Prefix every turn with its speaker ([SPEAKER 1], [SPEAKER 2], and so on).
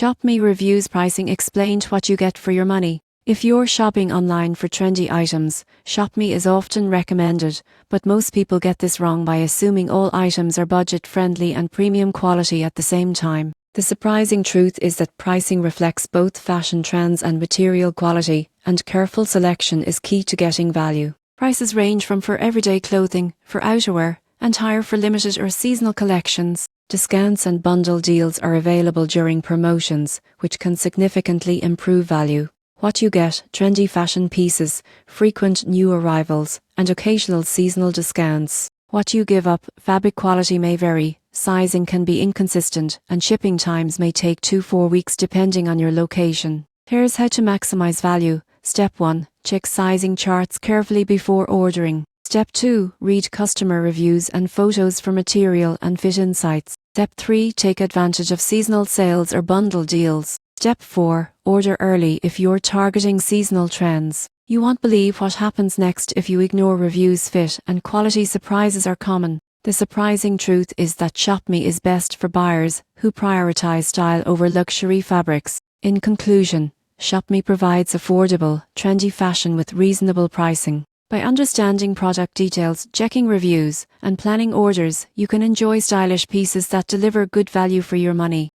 [SPEAKER 1] ShopMy reviews pricing explained what you get for your money. If you're shopping online for trendy items, ShopMy is often recommended, but most people get this wrong by assuming all items are budget-friendly and premium quality at the same time. The surprising truth is that pricing reflects both fashion trends and material quality, and careful selection is key to getting value. Prices range from for everyday clothing, for outerwear, and higher for limited or seasonal collections. Discounts and bundle deals are available during promotions, which can significantly improve value. What you get: trendy fashion pieces, frequent new arrivals, and occasional seasonal discounts. What you give up: fabric quality may vary, sizing can be inconsistent, and shipping times may take 2-4 weeks depending on your location. Here's how to maximize value. Step 1. Check sizing charts carefully before ordering. Step 2. Read customer reviews and photos for material and fit insights. Step 3. Take advantage of seasonal sales or bundle deals. Step 4. Order early if you're targeting seasonal trends. You won't believe what happens next if you ignore reviews. Fit and quality surprises are common. The surprising truth is that ShopMy is best for buyers who prioritize style over luxury fabrics. In conclusion, ShopMy provides affordable, trendy fashion with reasonable pricing. By understanding product details, checking reviews, and planning orders, you can enjoy stylish pieces that deliver good value for your money.